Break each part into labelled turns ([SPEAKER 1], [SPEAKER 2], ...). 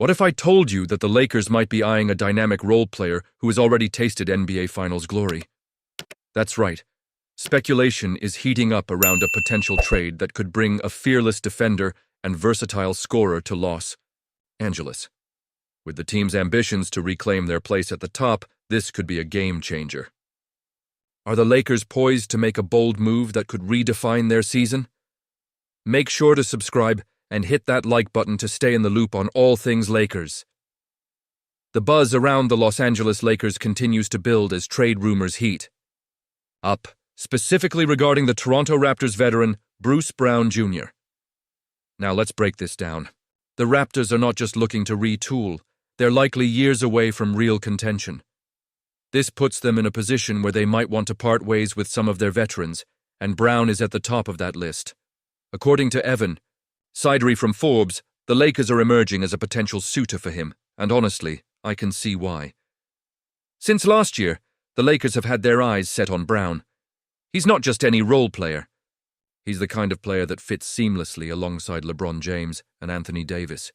[SPEAKER 1] What if I told you that the Lakers might be eyeing a dynamic role player who has already tasted NBA Finals glory? That's right. Speculation is heating up around a potential trade that could bring a fearless defender and versatile scorer to Los Angeles. With the team's ambitions to reclaim their place at the top, this could be a game changer. Are the Lakers poised to make a bold move that could redefine their season? Make sure to subscribe and hit that like button to stay in the loop on all things Lakers. The buzz around the Los Angeles Lakers continues to build as trade rumors heat up, specifically regarding the Toronto Raptors veteran Bruce Brown Jr. Now let's break this down. The Raptors are not just looking to retool, they're likely years away from real contention. This puts them in a position where they might want to part ways with some of their veterans, and Brown is at the top of that list. According to Evan Sideri from Forbes, the Lakers are emerging as a potential suitor for him, and honestly, I can see why. Since last year, the Lakers have had their eyes set on Brown. He's not just any role player. He's the kind of player that fits seamlessly alongside LeBron James and Anthony Davis.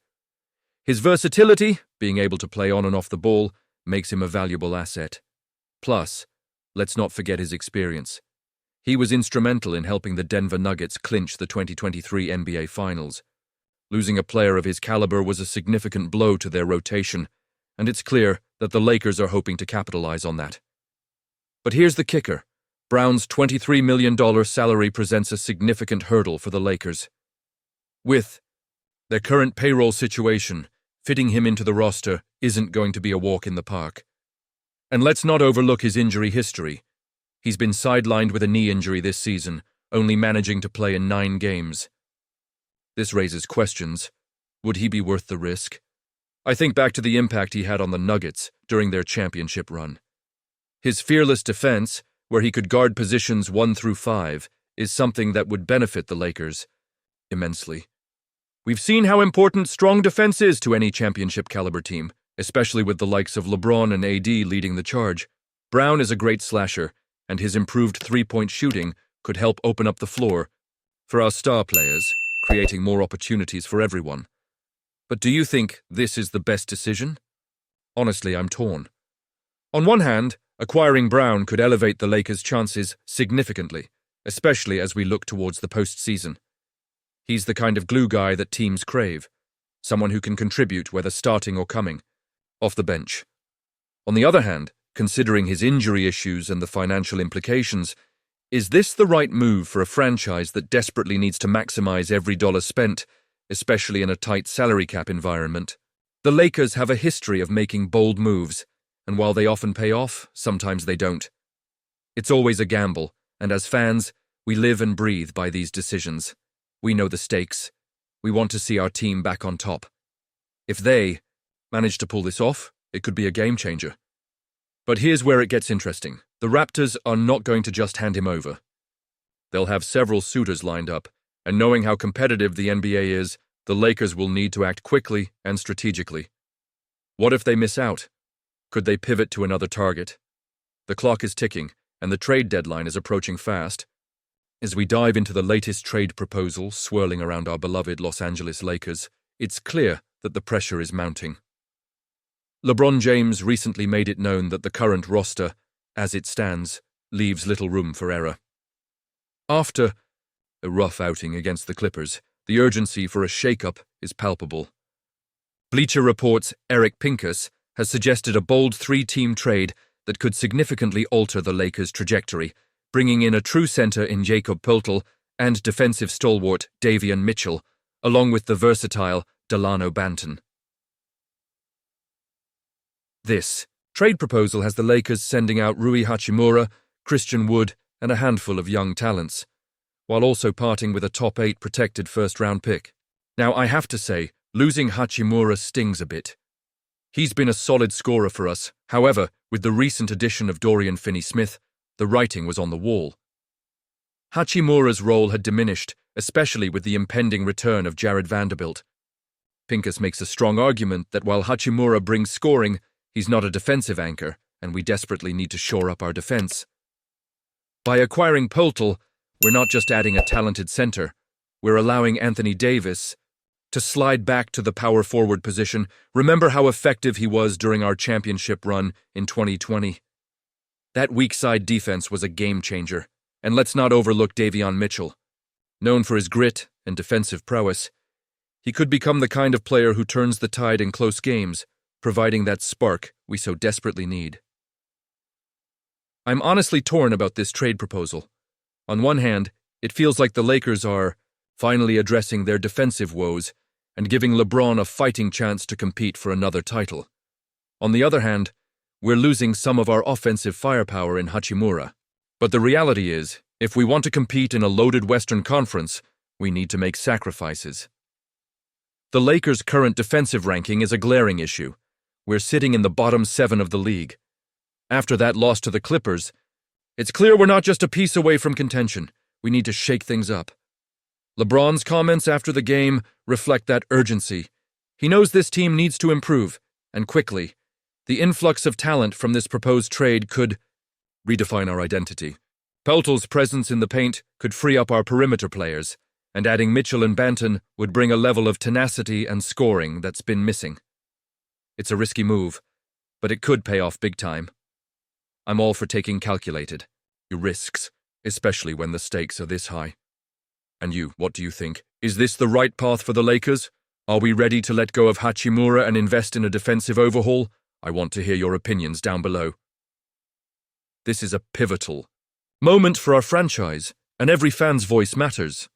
[SPEAKER 1] His versatility, being able to play on and off the ball, makes him a valuable asset. Plus, let's not forget his experience. He was instrumental in helping the Denver Nuggets clinch the 2023 NBA Finals. Losing a player of his caliber was a significant blow to their rotation, and it's clear that the Lakers are hoping to capitalize on that. But here's the kicker. Brown's $23 million salary presents a significant hurdle for the Lakers. With their current payroll situation, fitting him into the roster isn't going to be a walk in the park. And let's not overlook his injury history. He's been sidelined with a knee injury this season, only managing to play in 9 games. This raises questions. Would he be worth the risk? I think back to the impact he had on the Nuggets during their championship run. His fearless defense, where he could guard positions 1 through 5, is something that would benefit the Lakers immensely. We've seen how important strong defense is to any championship-caliber team, especially with the likes of LeBron and AD leading the charge. Brown is a great slasher, and his improved three-point shooting could help open up the floor for our star players, creating more opportunities for everyone. But do you think this is the best decision? Honestly, I'm torn. On one hand, acquiring Brown could elevate the Lakers' chances significantly, especially as we look towards the postseason. He's the kind of glue guy that teams crave, someone who can contribute whether starting or coming off the bench. On the other hand, considering his injury issues and the financial implications, is this the right move for a franchise that desperately needs to maximize every dollar spent, especially in a tight salary cap environment? The Lakers have a history of making bold moves, and while they often pay off, sometimes they don't. It's always a gamble, and as fans, we live and breathe by these decisions. We know the stakes. We want to see our team back on top. If they manage to pull this off, it could be a game changer. But here's where it gets interesting. The Raptors are not going to just hand him over. They'll have several suitors lined up, and knowing how competitive the NBA is, the Lakers will need to act quickly and strategically. What if they miss out? Could they pivot to another target? The clock is ticking, and the trade deadline is approaching fast. As we dive into the latest trade proposal swirling around our beloved Los Angeles Lakers, it's clear that the pressure is mounting. LeBron James recently made it known that the current roster, as it stands, leaves little room for error. After a rough outing against the Clippers, the urgency for a shake-up is palpable. Bleacher Report's Eric Pincus has suggested a bold 3-team trade that could significantly alter the Lakers' trajectory, bringing in a true center in Jakob Poeltl and defensive stalwart Davion Mitchell, along with the versatile Delano Banton. This trade proposal has the Lakers sending out Rui Hachimura, Christian Wood, and a handful of young talents, while also parting with a top 8 protected first-round pick. Now, I have to say, losing Hachimura stings a bit. He's been a solid scorer for us. However, with the recent addition of Dorian Finney-Smith, the writing was on the wall. Hachimura's role had diminished, especially with the impending return of Jared Vanderbilt. Pincus makes a strong argument that while Hachimura brings scoring, he's not a defensive anchor, and we desperately need to shore up our defense. By acquiring Poeltl, we're not just adding a talented center, we're allowing Anthony Davis to slide back to the power forward position. Remember how effective he was during our championship run in 2020? That weak side defense was a game changer. And let's not overlook Davion Mitchell. Known for his grit and defensive prowess, he could become the kind of player who turns the tide in close games, providing that spark we so desperately need. I'm honestly torn about this trade proposal. On one hand, it feels like the Lakers are finally addressing their defensive woes and giving LeBron a fighting chance to compete for another title. On the other hand, we're losing some of our offensive firepower in Hachimura. But the reality is, if we want to compete in a loaded Western Conference, we need to make sacrifices. The Lakers' current defensive ranking is a glaring issue. We're sitting in the bottom 7 of the league. After that loss to the Clippers, it's clear we're not just a piece away from contention. We need to shake things up. LeBron's comments after the game reflect that urgency. He knows this team needs to improve, and quickly. The influx of talent from this proposed trade could redefine our identity. Peltl's presence in the paint could free up our perimeter players, and adding Mitchell and Banton would bring a level of tenacity and scoring that's been missing. It's a risky move, but it could pay off big time. I'm all for taking calculated risks, especially when the stakes are this high. And you, what do you think? Is this the right path for the Lakers? Are we ready to let go of Hachimura and invest in a defensive overhaul? I want to hear your opinions down below. This is a pivotal moment for our franchise, and every fan's voice matters.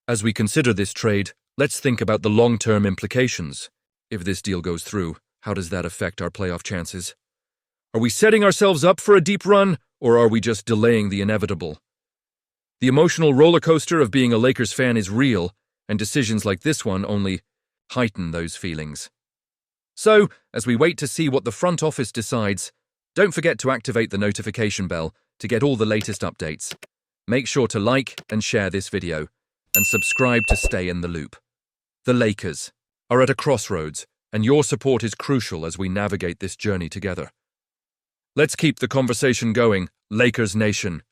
[SPEAKER 1] As we consider this trade, let's think about the long-term implications. If this deal goes through, how does that affect our playoff chances? Are we setting ourselves up for a deep run, or are we just delaying the inevitable? The emotional roller coaster of being a Lakers fan is real, and decisions like this one only heighten those feelings. So, as we wait to see what the front office decides, don't forget to activate the notification bell to get all the latest updates. Make sure to like and share this video, and subscribe to stay in the loop. The Lakers are at a crossroads, and your support is crucial as we navigate this journey together. Let's keep the conversation going, Lakers Nation.